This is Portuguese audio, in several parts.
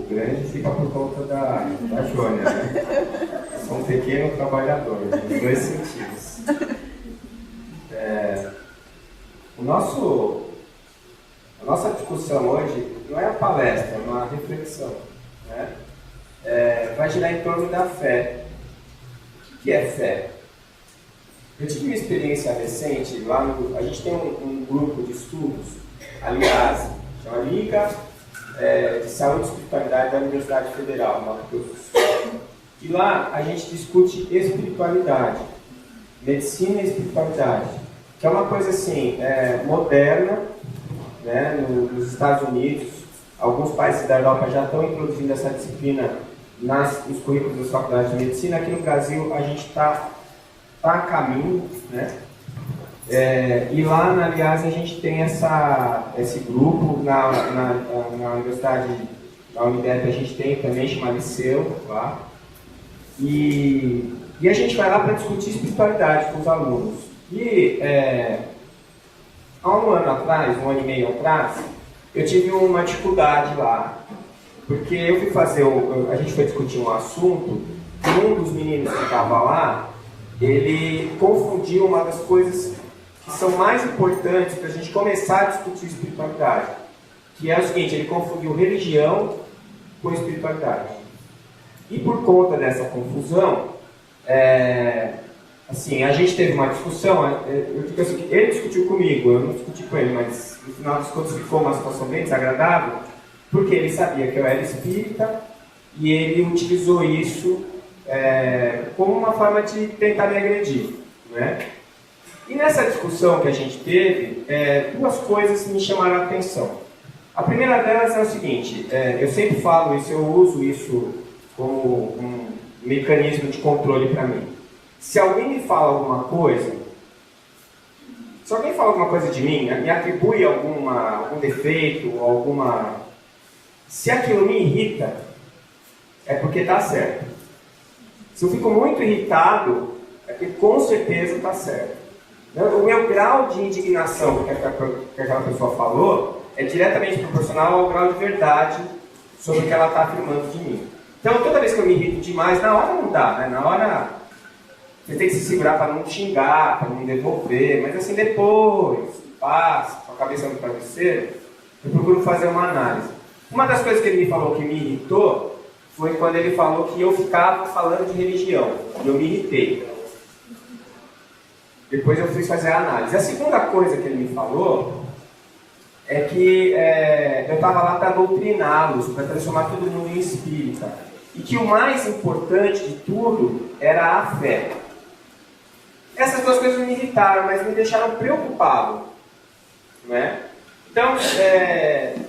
grande fica por conta da Jônia, né? Sou um pequeno trabalhador, nos dois sentidos. A nossa discussão hoje não é a palestra, é uma reflexão, né? Vai girar em torno da fé. O que é fé? Eu tive uma experiência recente, a gente tem um grupo de estudos, aliás, chama Liga de Saúde e Espiritualidade da Universidade Federal, Mato Grosso do Sul. E lá a gente discute espiritualidade, medicina e espiritualidade, que é uma coisa assim, moderna, né, nos Estados Unidos. Alguns países da Europa já estão introduzindo essa disciplina nos currículos das faculdades de medicina. Aqui no Brasil a gente está a caminho, né? E lá, aliás, a gente tem esse grupo na Universidade da Unidep, a gente tem também, chama Liceu lá, e a gente vai lá para discutir espiritualidade com os alunos. E há um ano atrás, um ano e meio atrás, eu tive uma dificuldade lá, porque eu fui fazer, a gente foi discutir um assunto, e um dos meninos que estava lá, ele confundiu uma das coisas que são mais importantes para a gente começar a discutir espiritualidade, que é o seguinte: ele confundiu religião com espiritualidade. E por conta dessa confusão, assim, a gente teve uma discussão, ele discutiu comigo, eu não discuti com ele, mas no final das contas ficou uma situação bem desagradável, porque ele sabia que eu era espírita e ele utilizou isso como uma forma de tentar me agredir, né? E nessa discussão que a gente teve, duas coisas me chamaram a atenção. A primeira delas é o seguinte: eu sempre falo isso, eu uso isso como um mecanismo de controle para mim. Se alguém me fala alguma coisa, se alguém fala alguma coisa de mim, me atribui algum defeito, se aquilo me irrita, é porque está certo. Se eu fico muito irritado, é porque com certeza está certo. O meu grau de indignação que aquela pessoa falou é diretamente proporcional ao grau de verdade sobre o que ela está afirmando de mim. Então, toda vez que eu me irrito demais, na hora não dá, né? Na hora você tem que se segurar para não xingar, para não devolver, mas assim, depois, passa, com a cabeça no travesseiro, eu procuro fazer uma análise. Uma das coisas que ele me falou que me irritou foi quando ele falou que eu ficava falando de religião, e eu me irritei. Depois eu fui fazer a análise. A segunda coisa que ele me falou é que eu estava lá para doutriná-los, para transformar todo mundo em espírita. E que o mais importante de tudo era a fé. Essas duas coisas me irritaram, mas me deixaram preocupado, né? Então,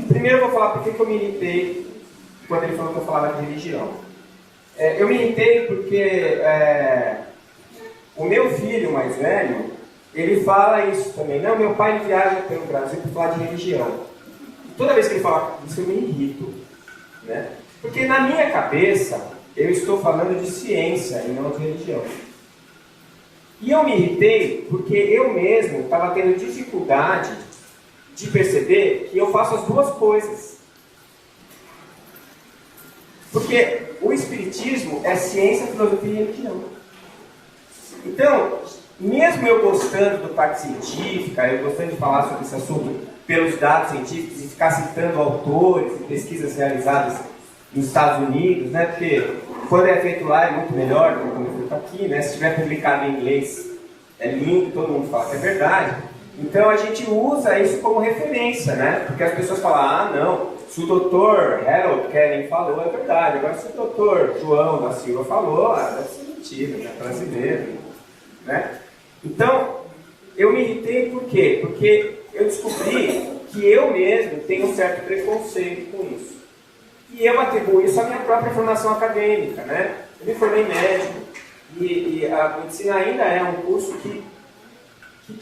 primeiro eu vou falar por que eu me irritei quando ele falou que eu falava de religião. Eu me irritei porque o meu filho mais velho, ele fala isso também. Não, meu pai viaja pelo Brasil para falar de religião. E toda vez que ele fala isso, eu me irrito, né? Porque na minha cabeça, eu estou falando de ciência e não de religião. E eu me irritei porque eu mesmo estava tendo dificuldade de perceber que eu faço as duas coisas. Porque o espiritismo é ciência, filosofia e religião. Então, mesmo eu gostando da parte científica, eu gostando de falar sobre esse assunto pelos dados científicos e ficar citando autores e pesquisas realizadas nos Estados Unidos, né? Porque quando é feito lá é muito melhor do que quando é feito aqui, né? Se estiver publicado em inglês é lindo, todo mundo fala que é verdade. Então a gente usa isso como referência, né? Porque as pessoas falam: ah, não, se o Dr. Harold Kelly falou, é verdade. Agora se o Dr. João da Silva falou, deve ser mentira, né? Brasileiro, né? Então, eu me irritei por quê? Porque eu descobri que eu mesmo tenho um certo preconceito com isso. E eu atribuo isso à minha própria formação acadêmica, né? Eu me formei médico e a medicina ainda é um curso que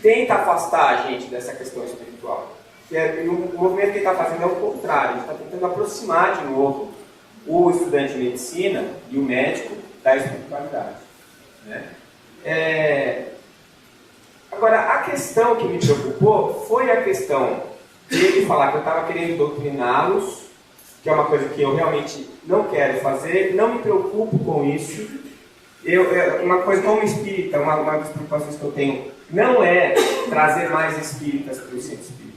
tenta afastar a gente dessa questão espiritual. O movimento que ele está fazendo é o contrário, ele está tentando aproximar de novo o estudante de medicina e o médico da espiritualidade, né? Agora, a questão que me preocupou foi a questão de ele falar que eu estava querendo doutriná-los, que é uma coisa que eu realmente não quero fazer, não me preocupo com isso. Uma coisa como espírita, uma das preocupações que eu tenho, não é trazer mais espíritas para o centro espírita.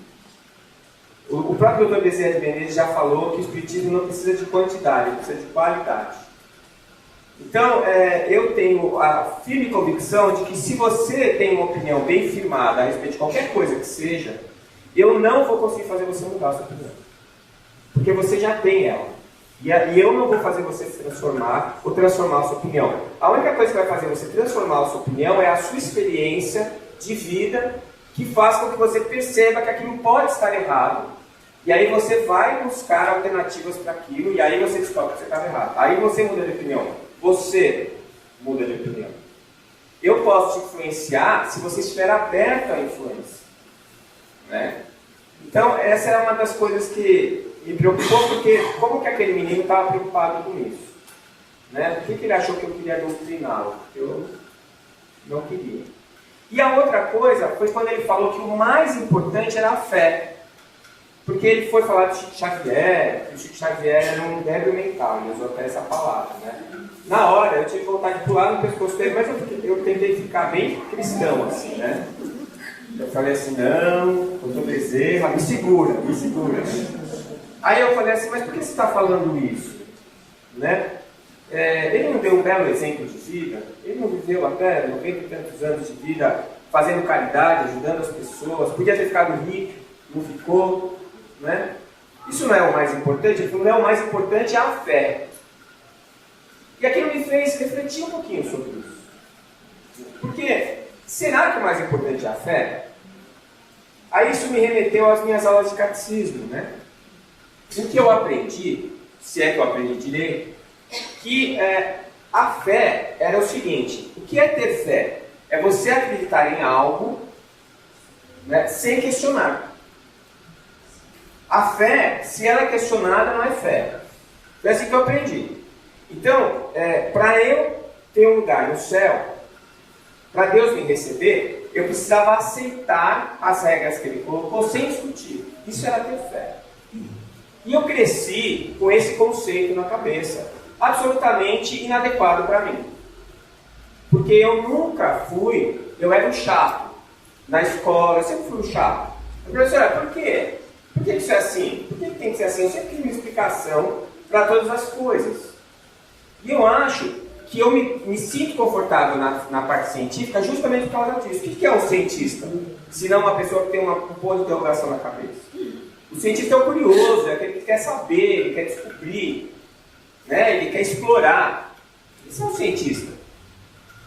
O próprio Dr. Bezerra de Menezes já falou que o espiritismo não precisa de quantidade, precisa de qualidade. Então, eu tenho a firme convicção de que se você tem uma opinião bem firmada a respeito de qualquer coisa que seja, eu não vou conseguir fazer você mudar a sua opinião. Porque você já tem ela. E eu não vou fazer você se transformar ou transformar a sua opinião. A única coisa que vai fazer você transformar a sua opinião é a sua experiência de vida que faz com que você perceba que aquilo pode estar errado. E aí você vai buscar alternativas para aquilo e aí você descobre que você estava errado. Aí você muda de opinião. Você muda de opinião. Eu posso te influenciar se você estiver aberto à influência. Né? Então, essa é uma das coisas que me preocupou, porque como que aquele menino estava preocupado com isso? Né? Por que ele achou que eu queria doutriná-lo? Eu não queria. E a outra coisa foi quando ele falou que o mais importante era a fé. Porque ele foi falar de Chico Xavier, que o Chico Xavier era um débil mental, ele usou até essa palavra, né? Na hora, eu tive vontade de pular no pescoço dele, mas eu tentei ficar bem cristão, assim, né? Eu falei assim, não, doutor Bezerra, me segura, me segura. Aí eu falei assim, mas por que você está falando isso? Né? Ele não deu um belo exemplo de vida, ele não viveu até 90 e tantos anos de vida fazendo caridade, ajudando as pessoas, podia ter ficado rico, não ficou. Né? Isso não é o mais importante, não é o mais importante é a fé. E aquilo me fez refletir um pouquinho sobre isso. Porque, será que o mais importante é a fé? Aí isso me remeteu às minhas aulas de catecismo, né? O que eu aprendi, se é que eu aprendi direito, que a fé era o seguinte: o que é ter fé? É você acreditar em algo, né, sem questionar. A fé, se ela é questionada, não é fé. Foi assim que eu aprendi. Então, para eu ter um lugar no céu, para Deus me receber, eu precisava aceitar as regras que Ele colocou sem discutir. Isso era ter fé. E eu cresci com esse conceito na cabeça, absolutamente inadequado para mim. Porque eu nunca fui, eu era um chato. Na escola, eu sempre fui um chato. Professora, por quê? Por que isso é assim? Por que tem que ser assim? Eu sempre quis uma explicação para todas as coisas. E eu acho que eu me sinto confortável na parte científica justamente por causa disso. O que é um cientista? Se não uma pessoa que tem um ponto de interrogação na cabeça. O cientista é o curioso, é aquele que quer saber, ele quer descobrir, né? Ele quer explorar. Isso é um cientista.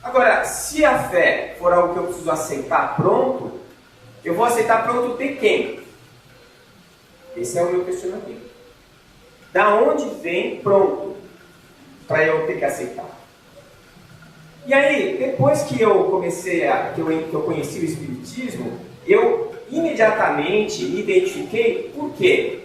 Agora, se a fé for algo que eu preciso aceitar pronto, eu vou aceitar pronto de quem? Esse é o meu questionamento. Da onde vem pronto para eu ter que aceitar? E aí, depois que eu comecei que eu conheci o Espiritismo, eu imediatamente me identifiquei. Por quê?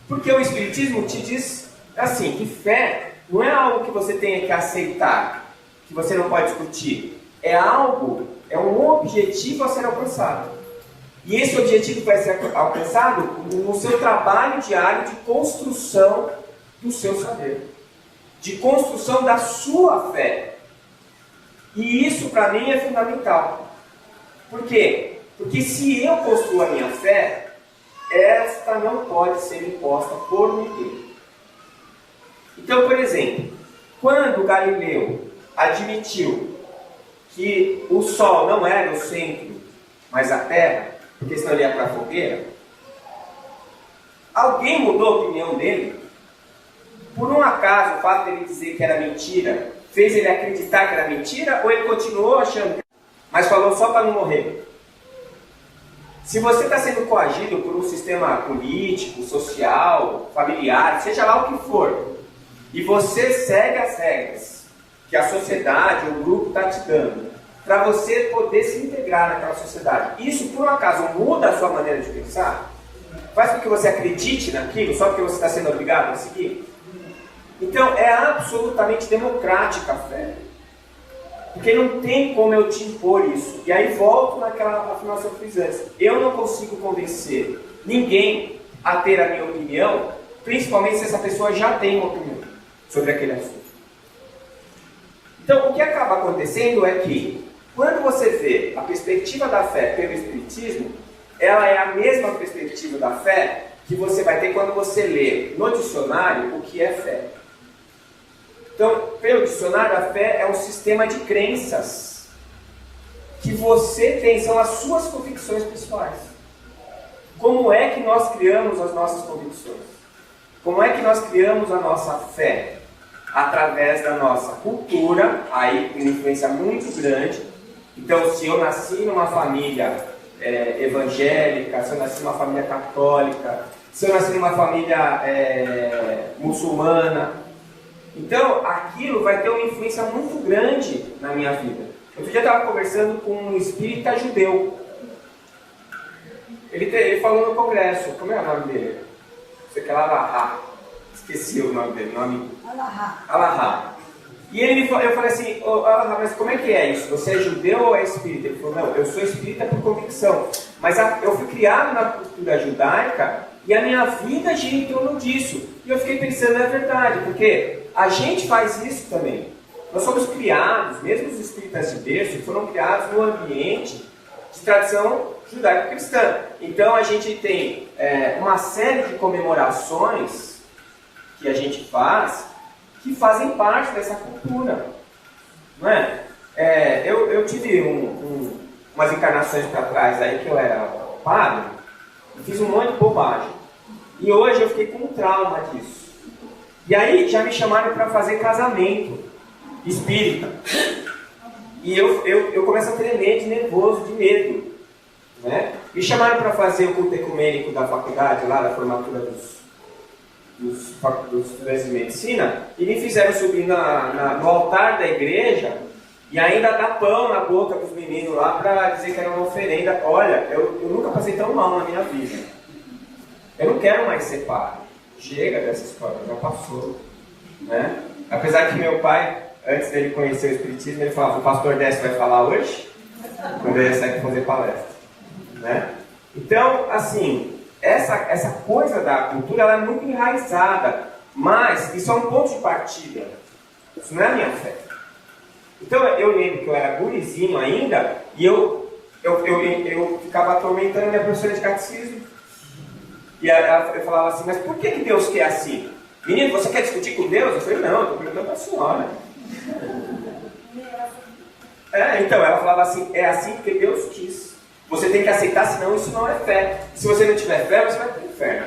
Porque o Espiritismo te diz assim, que fé não é algo que você tenha que aceitar, que você não pode discutir. É um objetivo a ser alcançado. E esse objetivo vai ser alcançado no seu trabalho diário de construção do seu saber, de construção da sua fé. E isso para mim é fundamental. Por quê? Porque se eu construo a minha fé, esta não pode ser imposta por ninguém. Então, por exemplo, quando Galileu admitiu que o Sol não era o centro, mas a Terra, porque senão ele ia para a fogueira, alguém mudou a opinião dele? Por um acaso, o fato dele dizer que era mentira, fez ele acreditar que era mentira, ou ele continuou achando, mas falou só para não morrer? Se você está sendo coagido por um sistema político, social, familiar, seja lá o que for, e você segue as regras que a sociedade ou o grupo está te dando, para você poder se integrar naquela sociedade, isso por um acaso muda a sua maneira de pensar? Faz com que você acredite naquilo só porque você está sendo obrigado a seguir? Então é absolutamente democrática a fé, porque não tem como eu te impor isso. E aí volto naquela afirmação que fiz antes: eu não consigo convencer ninguém a ter a minha opinião, principalmente se essa pessoa já tem uma opinião sobre aquele assunto. Então, o que acaba acontecendo é que, quando você vê a perspectiva da fé pelo Espiritismo, ela é a mesma perspectiva da fé que você vai ter quando você lê no dicionário o que é fé. Então, pelo dicionário, a fé é um sistema de crenças que você tem, são as suas convicções pessoais. Como é que nós criamos as nossas convicções? Como é que nós criamos a nossa fé? Através da nossa cultura, aí com influência muito grande. Então, se eu nasci numa família evangélica, se eu nasci numa família católica, se eu nasci numa família muçulmana, então aquilo vai ter uma influência muito grande na minha vida. Outro dia eu estava conversando com um espírita judeu. Ele falou no congresso, como é o nome dele? Você quer Alahá. Esqueci o nome dele, Alahá. E eu falei assim, Alahá, mas como é que é isso? Você é judeu ou é espírita? Ele falou, não, eu sou espírita por convicção. Mas eu fui criado na cultura judaica e a minha vida gira em torno disso. E eu fiquei pensando, é verdade, porque a gente faz isso também. Nós somos criados, mesmo os espíritas de berço, foram criados no ambiente de tradição judaico-cristã. Então a gente tem uma série de comemorações que a gente faz, que fazem parte dessa cultura. Não é? Eu tive umas encarnações para trás aí que eu era padre, e fiz um monte de bobagem. E hoje eu fiquei com um trauma disso. E aí já me chamaram para fazer casamento espírita. E eu começo a tremer de nervoso, de medo. Né? Me chamaram para fazer o culto ecumênico da faculdade, lá da formatura dos estudantes de medicina, e me fizeram subir no altar da igreja e ainda dar pão na boca dos meninos lá para dizer que era uma oferenda. Olha, eu nunca passei tão mal na minha vida. Eu não quero mais ser padre. Chega dessa história, já passou. Né? Apesar que meu pai, antes dele conhecer o Espiritismo, ele falava, o pastor Décio vai falar hoje? Quando ele ia sair para fazer palestra. Né? Então, assim, essa coisa da cultura ela é muito enraizada, mas isso é um ponto de partida. Isso não é a minha fé. Então, eu lembro que eu era gurizinho ainda e eu ficava atormentando a minha professora de catecismo. E eu falava assim, mas por que Deus quer assim? Menino, você quer discutir com Deus? Eu falei, não, eu estou perguntando para a senhora. Então, ela falava assim, é assim porque Deus quis. Você tem que aceitar, senão isso não é fé. Se você não tiver fé, você vai para o inferno.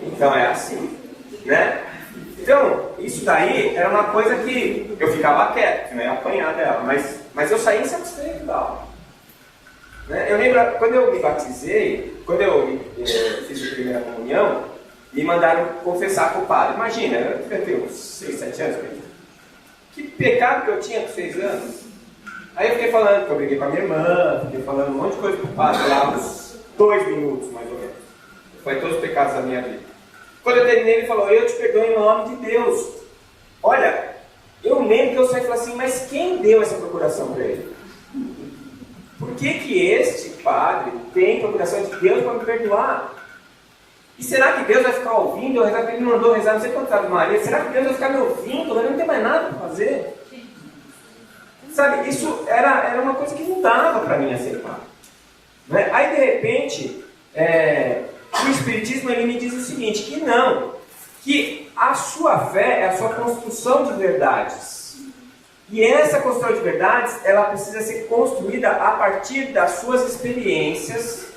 Então é assim, né? Então, isso daí era uma coisa que eu ficava quieto, que não ia apanhar dela, mas eu saí insatisfeito da aula. Né? Eu lembro, quando eu me batizei, quando eu fiz a primeira comunhão, me mandaram confessar com o padre. Imagina, eu devia ter uns 6, 7 anos. Que pecado que eu tinha com 6 anos. Aí eu fiquei falando que eu briguei com a minha irmã, fiquei falando um monte de coisa pro padre lá, uns 2 minutos mais ou menos. Foi todos os pecados da minha vida. Quando eu terminei, ele falou, eu te perdoo em nome de Deus. Olha, eu lembro que eu saí e falei assim, mas quem deu essa procuração para ele? Por que este padre tem procuração de Deus para me perdoar? E será que Deus vai ficar ouvindo? Eu rezar, ele me mandou rezar não sei quantas Ave Maria. Será que Deus vai ficar me ouvindo? Eu não tenho mais nada para fazer. Sabe, isso era uma coisa que não dava para mim aceitar. Né? Aí, de repente, o Espiritismo ele me diz o seguinte, que não, que a sua fé é a sua construção de verdades. E essa construção de verdades, ela precisa ser construída a partir das suas experiências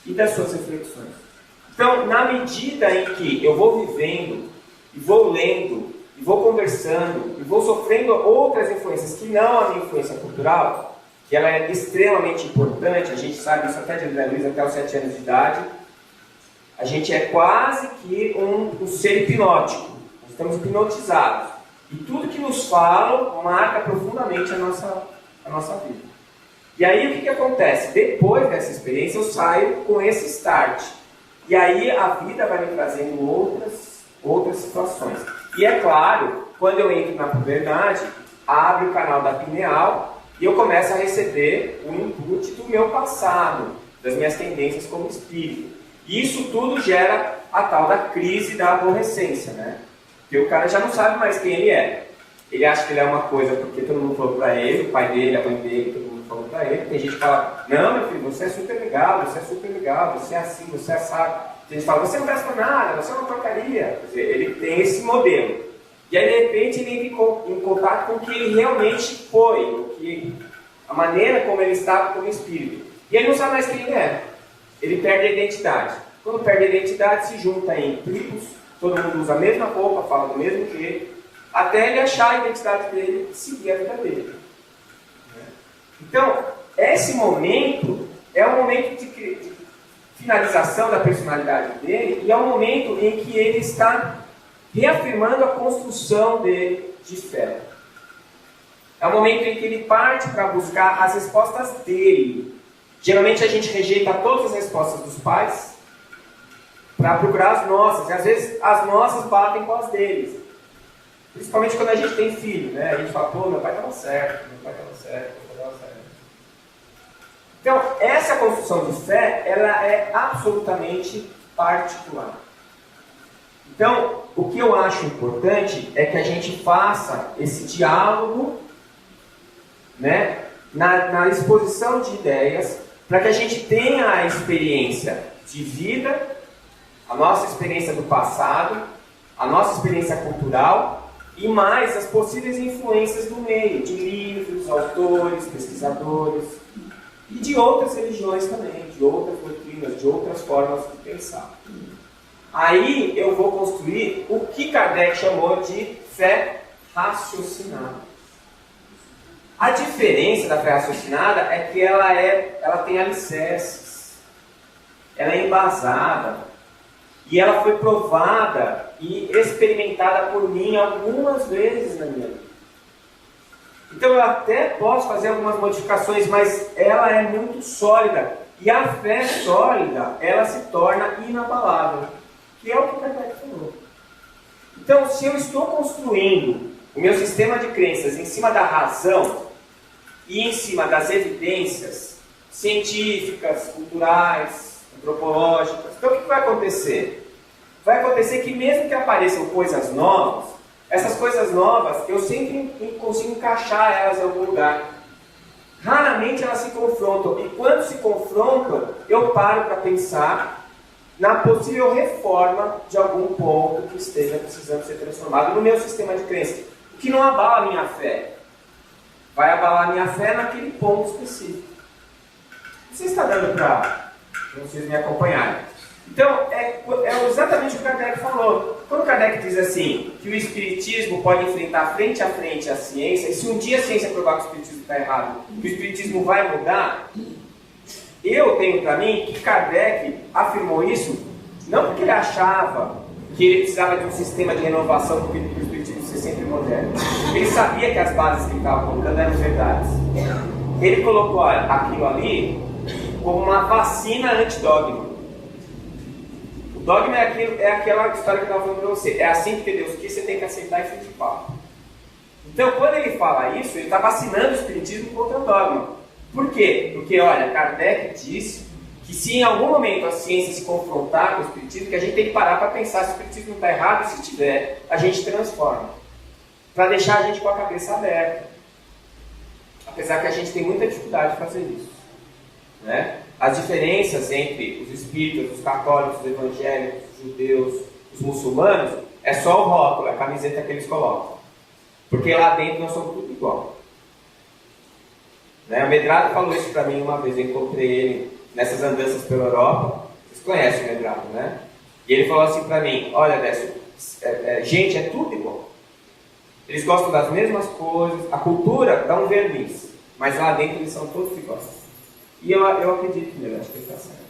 e das suas reflexões. Então, na medida em que eu vou vivendo, e vou lendo, e vou conversando, e vou sofrendo outras influências que não a minha influência cultural, que ela é extremamente importante, a gente sabe isso até de André Luiz, até os 7 anos de idade, a gente é quase que um ser hipnótico, nós estamos hipnotizados, e tudo que nos falam marca profundamente a nossa vida. E aí o que acontece? Depois dessa experiência eu saio com esse start, e aí a vida vai me trazendo outras situações. E é claro, quando eu entro na puberdade, abre o canal da pineal e eu começo a receber o input do meu passado, das minhas tendências como espírito. E isso tudo gera a tal da crise da aborrecência, né? Porque o cara já não sabe mais quem ele é. Ele acha que ele é uma coisa porque todo mundo falou pra ele, o pai dele, a mãe dele, todo mundo falou pra ele. Tem gente que fala, não, meu filho, você é super legal, você é assim, você é assado. Tem gente que fala, você não presta pra nada, você é uma porcaria. Quer dizer, ele tem esse modelo. E aí, de repente, ele entra em contato com o que ele realmente foi, a maneira como ele estava como espírito. E ele não sabe mais quem ele é. Ele perde a identidade. Quando perde a identidade, se junta em tribos, todo mundo usa a mesma roupa, fala do mesmo jeito, até ele achar a identidade dele e seguir a vida dele. Então, esse momento é um momento de finalização da personalidade dele e é um momento em que ele está reafirmando a construção dele de fé. É um momento em que ele parte para buscar as respostas dele. Geralmente a gente rejeita todas as respostas dos pais para procurar as nossas. E às vezes as nossas batem com as deles. Principalmente quando a gente tem filho, né? A gente fala, pô, meu pai estava certo, meu pai estava certo, meu pai estava certo. Então, essa construção de fé, ela é absolutamente particular. Então, o que eu acho importante é que a gente faça esse diálogo, né, na exposição de ideias, para que a gente tenha a experiência de vida, a nossa experiência do passado, a nossa experiência cultural e mais as possíveis influências do meio, de livros, autores, pesquisadores e de outras religiões também, de outras doutrinas, de outras formas de pensar. Aí eu vou construir o que Kardec chamou de fé raciocinada. A diferença da fé raciocinada é que ela tem alicerces, ela é embasada, e ela foi provada e experimentada por mim algumas vezes na minha vida. Então eu até posso fazer algumas modificações, mas ela é muito sólida. E a fé sólida, ela se torna inabalável, que é o que Kardec falou. Então, se eu estou construindo o meu sistema de crenças em cima da razão e em cima das evidências científicas, culturais, antropológicas, então o que vai acontecer? Vai acontecer que mesmo que apareçam coisas novas, essas coisas novas eu sempre consigo encaixar elas em algum lugar. Raramente elas se confrontam, e quando se confrontam, eu paro para pensar na possível reforma de algum ponto que esteja precisando ser transformado no meu sistema de crença, o que não abala a minha fé. Vai abalar a minha fé naquele ponto específico. Você está dando para vocês me acompanharem? Então, é exatamente o que Kardec falou. Quando Kardec diz assim, que o Espiritismo pode enfrentar frente a frente a ciência, e se um dia a ciência provar que o Espiritismo está errado, que o Espiritismo vai mudar, eu tenho para mim que Kardec afirmou isso, não porque ele achava que ele precisava de um sistema de renovação para o Espiritismo ser sempre moderno. Ele sabia que as bases que ele estava colocando eram verdades. Ele colocou aquilo ali como uma vacina antidogma. O dogma é aquela história que eu estava falando para você. É assim porque Deus quis, você tem que aceitar e fim de papo. Então, quando ele fala isso, ele está vacinando o Espiritismo contra o dogma. Por quê? Porque, olha, Kardec disse que se em algum momento a ciência se confrontar com o Espiritismo, que a gente tem que parar para pensar se o Espiritismo não está errado, e se tiver, a gente transforma. Para deixar a gente com a cabeça aberta. Apesar que a gente tem muita dificuldade de fazer isso. Né? As diferenças entre os espíritas, os católicos, os evangélicos, os judeus, os muçulmanos, é só o rótulo, a camiseta que eles colocam. Porque lá dentro nós somos tudo igual. Né? O Medrado falou isso para mim uma vez, eu encontrei ele nessas andanças pela Europa. Vocês conhecem o Medrado, né? E ele falou assim para mim, olha, Décio, gente, é tudo igual. Eles gostam das mesmas coisas, a cultura dá um verniz, mas lá dentro eles são todos iguais. E eu acredito nele, acho que ele está certo.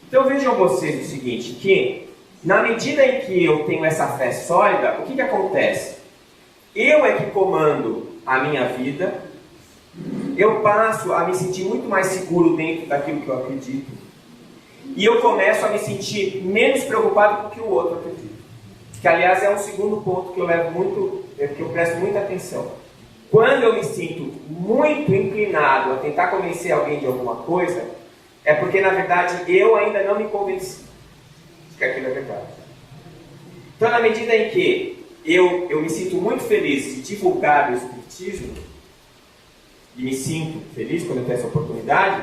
Então vejam vocês o seguinte, que na medida em que eu tenho essa fé sólida, o que acontece? Eu é que comando a minha vida, eu passo a me sentir muito mais seguro dentro daquilo que eu acredito, e eu começo a me sentir menos preocupado com o que o outro acredita. Que aliás é um segundo ponto que eu levo muito, que eu presto muita atenção. Quando eu me sinto muito inclinado a tentar convencer alguém de alguma coisa, é porque, na verdade, eu ainda não me convenci. que aquilo é verdade. Então, na medida em que eu me sinto muito feliz de divulgar o Espiritismo, e me sinto feliz quando eu tenho essa oportunidade,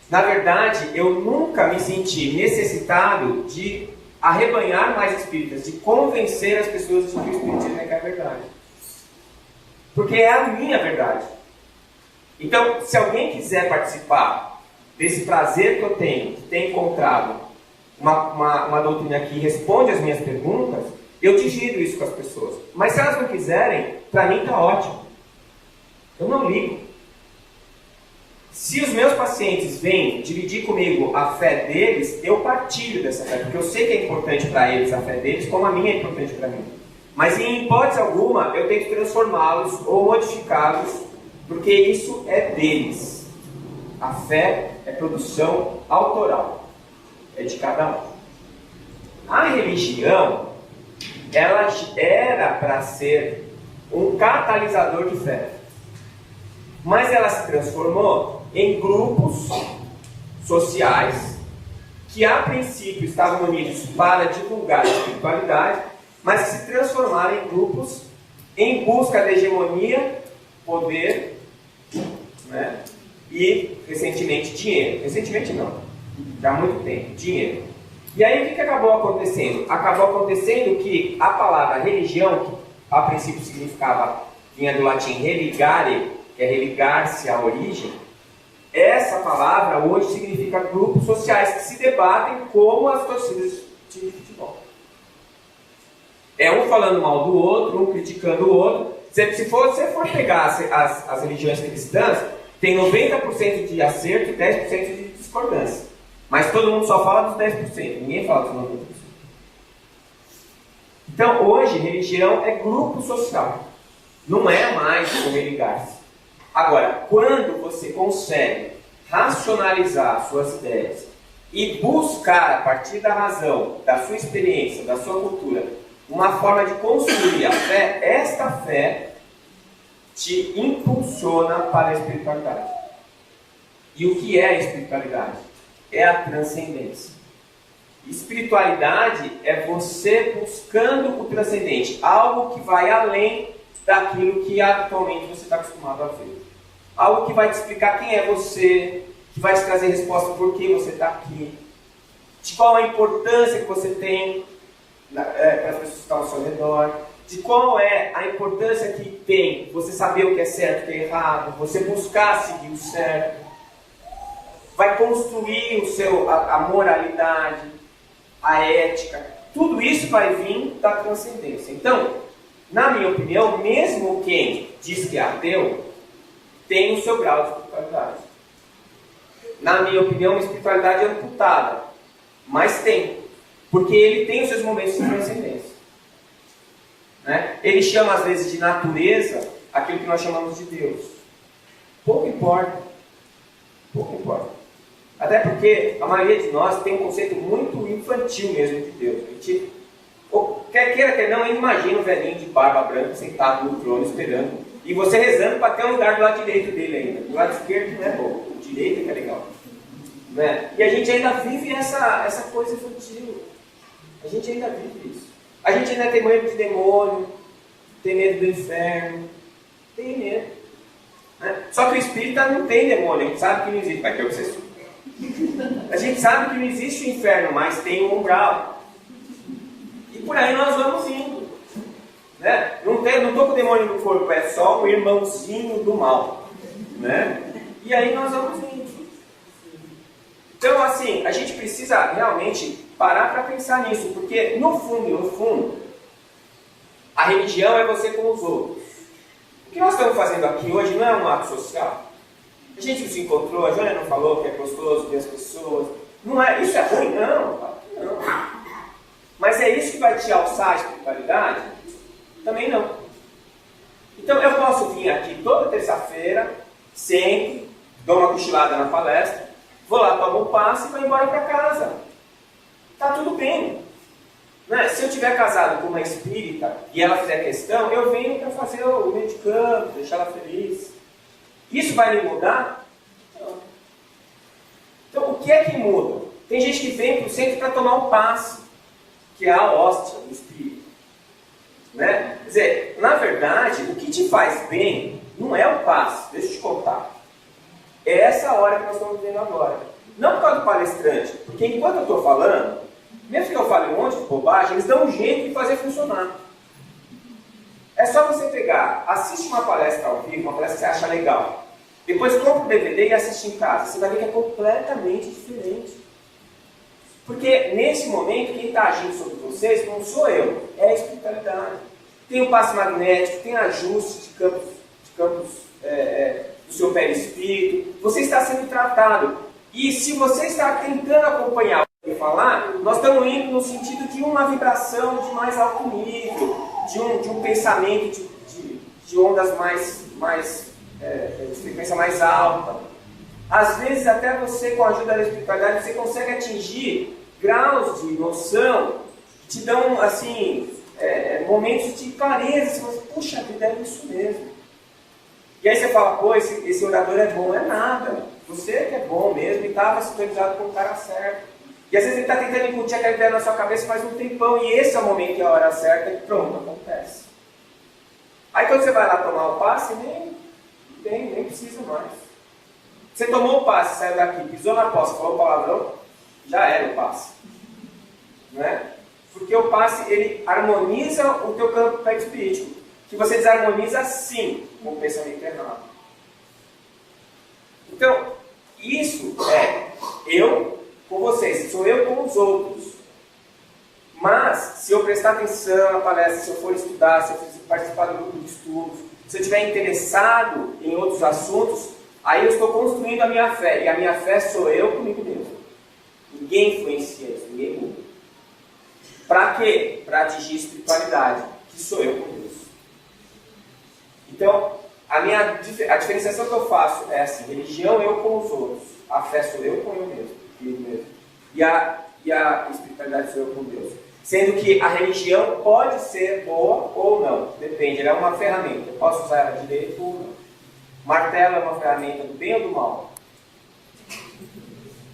na verdade, eu nunca me senti necessitado de arrebanhar mais espíritas, de convencer as pessoas de que o Espiritismo é que é a verdade. Porque é a minha verdade. Então, se alguém quiser participar desse prazer que eu tenho, de ter encontrado uma doutrina que responde às minhas perguntas, eu divido isso com as pessoas. Mas se elas não quiserem, para mim está ótimo. Eu não ligo. Se os meus pacientes vêm dividir comigo a fé deles, eu partilho dessa fé, porque eu sei que é importante para eles a fé deles, como a minha é importante para mim. Mas em hipótese alguma, eu tenho que transformá-los ou modificá-los, porque isso é deles. A fé é produção autoral, é de cada um. A religião, ela era para ser um catalisador de fé, mas ela se transformou em grupos sociais que a princípio estavam unidos para divulgar a espiritualidade, mas se transformaram em grupos em busca da hegemonia, poder, né? E recentemente dinheiro. Recentemente não, já há muito tempo, dinheiro. E aí o que acabou acontecendo? Acabou acontecendo que a palavra religião, que a princípio significava, vinha do latim religare, que é religar-se à origem, essa palavra hoje significa grupos sociais que se debatem como as torcidas de time de futebol. É um falando mal do outro, um criticando o outro. Se você for pegar as religiões cristãs, tem 90% de acerto e 10% de discordância. Mas todo mundo só fala dos 10%, ninguém fala dos 90%. Então, hoje, religião é grupo social. Não é mais o religar-se. Agora, quando você consegue racionalizar suas ideias e buscar, a partir da razão, da sua experiência, da sua cultura, uma forma de construir a fé, esta fé te impulsiona para a espiritualidade. E o que é a espiritualidade? É a transcendência. Espiritualidade é você buscando o transcendente, algo que vai além daquilo que atualmente você está acostumado a ver. Algo que vai te explicar quem é você, que vai te trazer resposta por que você está aqui, de qual a importância que você tem para as pessoas que estão ao seu redor, de qual é a importância que tem você saber o que é certo e o que é errado, você buscar seguir o certo, vai construir a moralidade, a ética, tudo isso vai vir da transcendência. Então, na minha opinião, mesmo quem diz que é ateu, tem o seu grau de espiritualidade. Na minha opinião, a espiritualidade é amputada, mas tem, porque ele tem os seus momentos de transcendência. Né? Ele chama às vezes de natureza aquilo que nós chamamos de Deus. Pouco importa. Pouco importa. Até porque a maioria de nós tem um conceito muito infantil mesmo de Deus. A gente, quer queira, quer não, imagina um velhinho de barba branca sentado no trono esperando. E você rezando para ter um lugar do lado direito dele ainda. Do lado esquerdo não é bom, o direito é que é legal. Né? E a gente ainda vive essa coisa infantil. A gente ainda vive isso. A gente ainda tem medo de demônio, tem medo do inferno, tem medo. Né? Só que o espírita não tem demônio, a gente sabe que não existe, vai ter obsessor. A gente sabe que não existe o inferno, mas tem um umbral. E por aí nós vamos indo. Né? Não estou com o demônio no corpo, é só o irmãozinho do mal. Né? E aí nós vamos indo. Então, assim, a gente precisa realmente parar para pensar nisso, porque no fundo, a religião é você com os outros. O que nós estamos fazendo aqui hoje não é um ato social. A gente se encontrou, a Jônia não falou que é gostoso ver as pessoas. Não é, isso é ruim? Não, não. Mas é isso que vai te alçar a espiritualidade? Também não. Então eu posso vir aqui toda terça-feira, sempre, dou uma cochilada na palestra, vou lá, tomo um passe e vou embora para casa. Tá tudo bem. Né? Se eu tiver casado com uma espírita e ela fizer questão, eu venho para fazer o medicamento, deixar ela feliz. Isso vai me mudar? Não. Então, o que é que muda? Tem gente que vem para o centro para tomar um passe. que é a hóstia do Espírito. Né? Quer dizer, na verdade, o que te faz bem não é o passe, deixa eu te contar. É essa hora que nós estamos vivendo agora. Não por causa do palestrante, porque enquanto eu estou falando, mesmo que eu fale um monte de bobagem, eles dão um jeito de fazer funcionar. É só você pegar, assiste uma palestra ao vivo, uma palestra que você acha legal. Depois compra o DVD e assiste em casa. Você vai ver que é completamente diferente. Porque nesse momento, quem está agindo sobre vocês não sou eu, é a espiritualidade. Tem o passe magnético, tem ajuste de campos do seu perispírito. Você está sendo tratado. E se você está tentando acompanhar o que falar, nós estamos indo no sentido de uma vibração de mais alto nível, de um pensamento de ondas de frequência mais alta. Às vezes, até você, com a ajuda da espiritualidade, você consegue atingir graus de noção que te dão, assim, momentos de clareza. Você fala, puxa, a vida é isso mesmo. E aí você fala, pô, esse orador é bom. É nada. Você que é bom mesmo e estava sintonizado com o cara certo. E às vezes ele está tentando incutir aquela ideia na sua cabeça faz um tempão, e esse é o momento e a hora certa, e pronto, acontece. Aí quando você vai lá tomar o passe, nem precisa mais. Você tomou o passe, saiu daqui, pisou na poça, falou palavrão, já era o passe. Né? Porque o passe, ele harmoniza o teu campo perispíritico, que você desarmoniza sim com o pensamento errado. Então, isso é eu com vocês, sou eu com os outros. Mas, se eu prestar atenção na palestra, se eu for estudar, se eu participar do grupo de estudos, se eu estiver interessado em outros assuntos, aí eu estou construindo a minha fé. E a minha fé sou eu comigo mesmo. Ninguém influencia isso, ninguém muda. Para quê? Para atingir a espiritualidade, que sou eu com Deus. Então, a diferenciação que eu faço é assim: religião eu com os outros, a fé sou eu com eu mesmo, comigo mesmo. E a espiritualidade sou eu com Deus. Sendo que a religião pode ser boa ou não, depende, ela é uma ferramenta. Eu posso usar ela direito ou não. Martelo é uma ferramenta do bem ou do mal?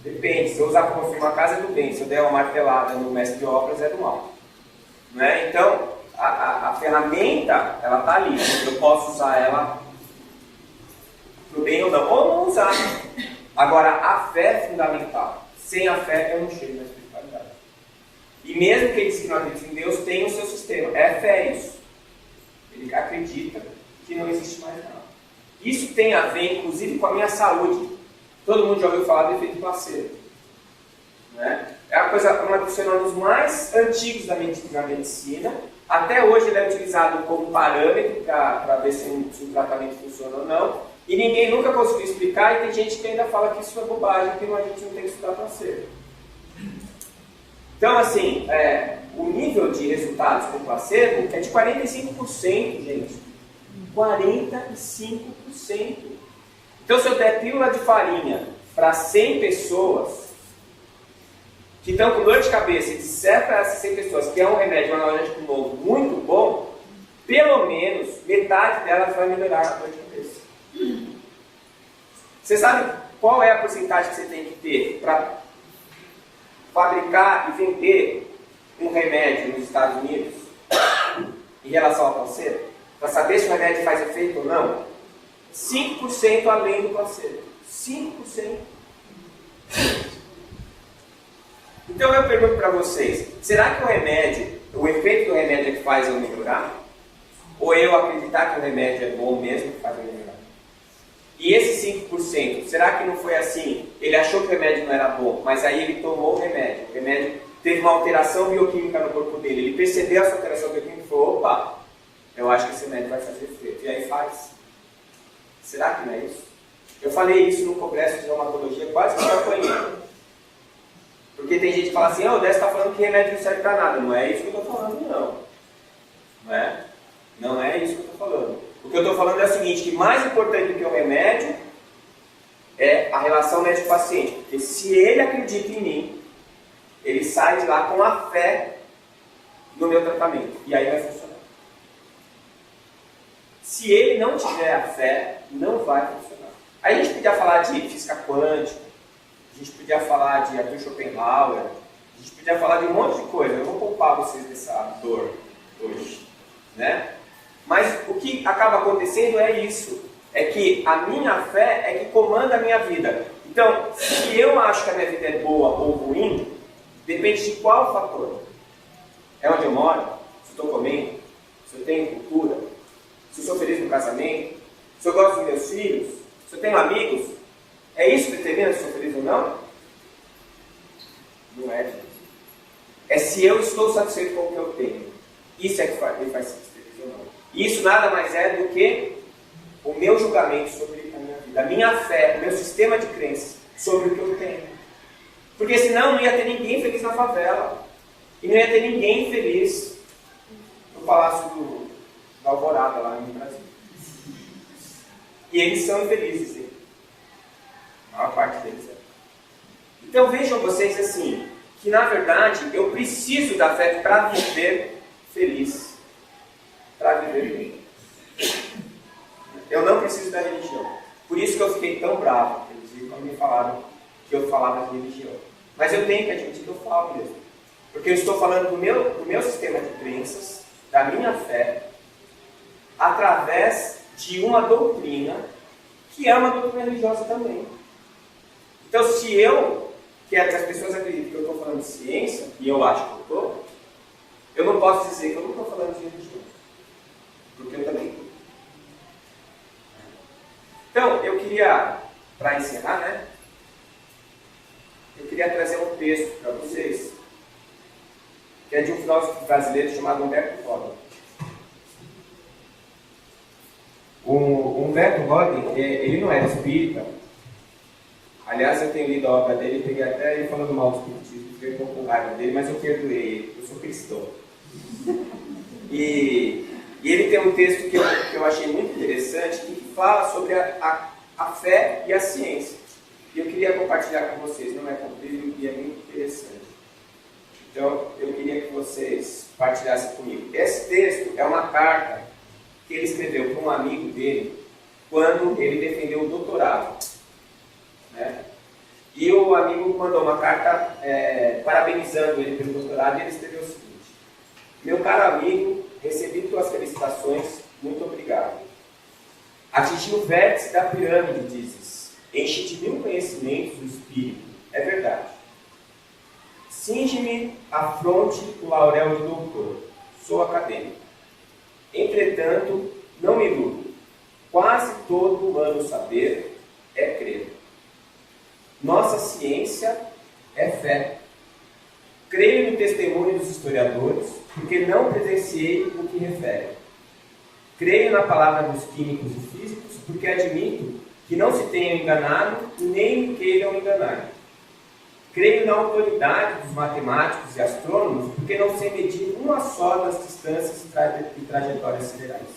Depende, se eu usar para construir uma casa é do bem, se eu der uma martelada no mestre de obras é do mal. Né? Então, a ferramenta, ela está ali, eu posso usar ela para o bem ou não usar. Agora, a fé é fundamental. Sem a fé eu não chego na espiritualidade. E mesmo que eles que não acreditam em Deus, tem o seu sistema. É fé isso. Ele acredita que não existe mais nada. Isso tem a ver, inclusive, com a minha saúde. Todo mundo já ouviu falar do efeito placebo. Né? É uma dos fenômenos mais antigos da medicina. Até hoje ele é utilizado como parâmetro para ver se o tratamento funciona ou não. E ninguém nunca conseguiu explicar, e tem gente que ainda fala que isso é bobagem, que a gente não tem que estudar placebo. Então, assim, o nível de resultados com placebo é de 45%, gente. 45%. Então, se eu der pílula de farinha para 100 pessoas que estão com dor de cabeça e disser para essas 100 pessoas que é um remédio analgésico novo muito bom, pelo menos metade delas vai melhorar a dor de cabeça. Você sabe qual é a porcentagem que você tem que ter para fabricar e vender um remédio nos Estados Unidos em relação ao placebo? Para saber se o remédio faz efeito ou não? 5% além do placebo. 5%. Então eu pergunto para vocês, será que o efeito do remédio é que faz eu melhorar? Ou eu acreditar que o remédio é bom mesmo que faz eu melhorar? E esse 5%, será que não foi assim? Ele achou que o remédio não era bom, mas aí ele tomou o remédio teve uma alteração bioquímica no corpo dele, ele percebeu essa alteração bioquímica e falou, opa, eu acho que esse remédio vai fazer efeito. E aí faz. Será que não é isso? Eu falei isso no congresso de reumatologia, quase que eu apanhei. Porque tem gente que fala assim, o Décio está falando que remédio não serve para nada. Não é isso que eu estou falando, não. Não é? Não é isso que eu estou falando. O que eu estou falando é o seguinte, que mais importante do que o remédio é a relação médico-paciente. Porque se ele acredita em mim, ele sai de lá com a fé no meu tratamento. E aí vai funcionar. Se ele não tiver a fé, não vai funcionar. Aí a gente podia falar de física quântica, a gente podia falar de Arthur Schopenhauer, a A gente podia falar de um monte de coisa, eu vou poupar vocês dessa dor hoje, né? Mas o que acaba acontecendo é isso, é que a minha fé é que comanda a minha vida. Então, se eu acho que a minha vida é boa ou ruim, depende de qual fator. É onde eu moro, se eu estou comendo, se eu tenho cultura, se eu sou feliz no casamento, se eu gosto dos meus filhos, se eu tenho amigos. É isso que determina se eu sou feliz ou não? Não é, gente. É se eu estou satisfeito com o que eu tenho. Isso é que me faz ser feliz ou não. Isso nada mais é do que o meu julgamento sobre a minha vida, a minha fé, o meu sistema de crenças sobre o que eu tenho. Porque senão não ia ter ninguém feliz na favela. E não ia ter ninguém feliz no Palácio da Alvorada, lá no Brasil. E eles são infelizes, hein? A maior parte deles é. Então vejam vocês assim, que na verdade eu preciso da fé para viver feliz. Para viver bem. Eu não preciso da religião. Por isso que eu fiquei tão bravo, inclusive, quando me falaram que eu falava de religião. Mas eu tenho que admitir que eu falo mesmo. Porque eu estou falando do meu sistema de crenças, da minha fé, através de uma doutrina, que é uma doutrina religiosa também. Então, se eu quero que as pessoas acreditem que eu estou falando de ciência, e eu acho que eu estou, eu não posso dizer que eu não estou falando de religião. Porque eu também estou. Então, eu queria, para encerrar, né? Eu queria trazer um texto para vocês, que é de um filósofo brasileiro chamado Humberto Roden. O Humberto Roden, ele não era espírita. Aliás, eu tenho lido a obra dele, peguei até ele falando mal do espiritismo, fiquei um pouco com raiva dele, mas eu perdoei ele, eu sou cristão. E ele tem um texto que eu achei muito interessante, que fala sobre a fé e a ciência. E eu queria compartilhar com vocês, não é comprido e é muito interessante. Então, eu queria que vocês partilhassem comigo. Esse texto é uma carta que ele escreveu para um amigo dele quando ele defendeu o doutorado. Né? E o amigo mandou uma carta parabenizando ele pelo doutorado e ele escreveu o seguinte: meu caro amigo, recebi tuas felicitações, muito obrigado. Atingi o vértice da pirâmide, dizes. Enche de mil conhecimentos o espírito. É verdade. Cinge-me a fronte o laurel de doutor. Sou acadêmico. Entretanto, não me iludo. Quase todo humano saber é crer. Nossa ciência é fé. Creio no testemunho dos historiadores, porque não presenciei o que referem. Creio na palavra dos químicos e físicos, porque admito que não se tenham enganado e nem queiram enganar. Creio na autoridade dos matemáticos e astrônomos, porque não sei medir uma só das distâncias e trajetórias siderais.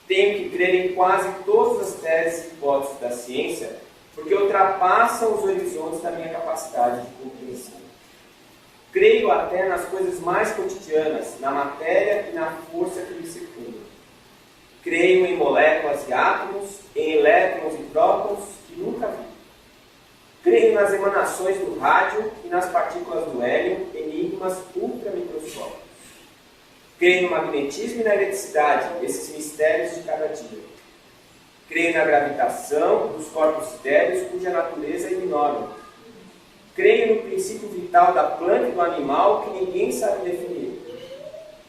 Tenho que crer em quase todas as teses e hipóteses da ciência, porque ultrapassam os horizontes da minha capacidade de compreensão. Creio até nas coisas mais cotidianas, na matéria e na força que me circunda. Creio em moléculas e átomos, em elétrons e prótons que nunca vi. Creio nas emanações do rádio e nas partículas do hélio, enigmas ultramicroscópicos. Creio no magnetismo e na eletricidade, esses mistérios de cada dia. Creio na gravitação dos corpos etéreos, cuja natureza ignoro. Creio no princípio vital da planta e do animal que ninguém sabe definir.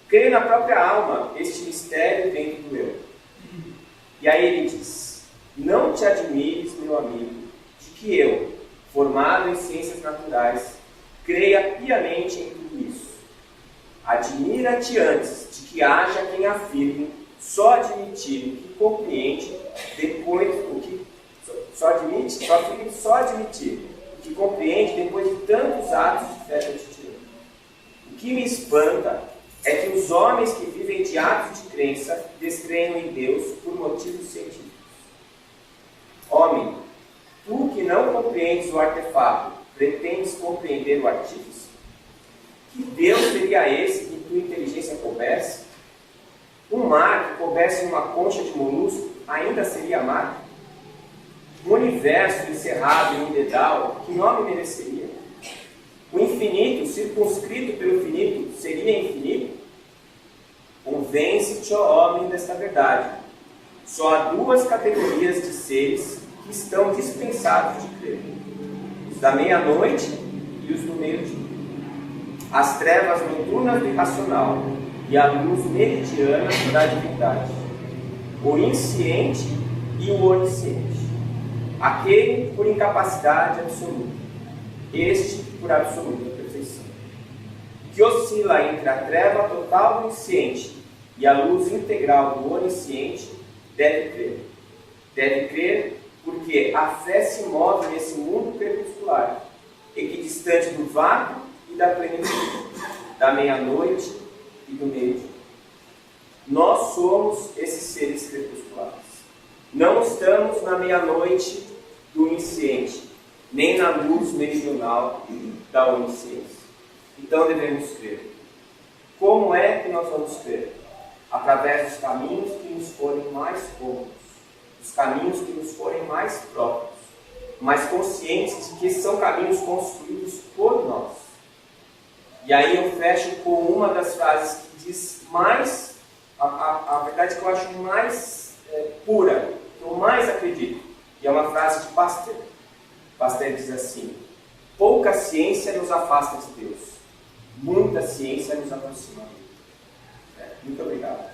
Creio na própria alma, este mistério dentro do eu. E aí ele diz: não te admires, meu amigo, de que eu, formado em ciências naturais, creia piamente em tudo isso. Admira-te antes de que haja quem afirme só admitir o que compreende depois o que só admitir o que compreende depois de tantos atos de fé cotidiana. O que me espanta é que os homens que vivem de atos de crença descreiam em Deus por motivos científicos. Homem, tu que não compreendes o artefato, pretendes compreender o artífice? Que Deus seria esse que tua inteligência coubesse? Um mar que coubesse uma concha de molusco ainda seria mar? Um universo encerrado em um dedal, que nome mereceria? O infinito, circunscrito pelo finito, seria infinito? Convence-te, ó homem, desta verdade. Só há duas categorias de seres que estão dispensados de crer: os da meia-noite e os do meio-dia. As trevas noturnas do irracional e a luz meridiana da divindade. O insciente e o onisciente. Aquele por incapacidade absoluta, este por absoluta perfeição. Que oscila entre a treva total do insciente e a luz integral do onisciente, deve crer. Deve crer porque a fé se move nesse mundo crepuscular, equidistante do vácuo e da plenitude, da meia-noite e do meio-dia. Nós somos esses seres crepusculares. Não estamos na meia-noite do onisciente, nem na luz meridional da onisciência. Então devemos crer. Como é que nós vamos crer? Através dos caminhos que nos forem mais cômodos, dos caminhos que nos forem mais próprios, mas conscientes de que são caminhos construídos por nós. E aí eu fecho com uma das frases que diz mais, a verdade que eu acho mais pura, que eu mais acredito, e é uma frase de Pasteur. Pasteur diz assim: pouca ciência nos afasta de Deus, muita ciência nos aproxima dele. Muito obrigado.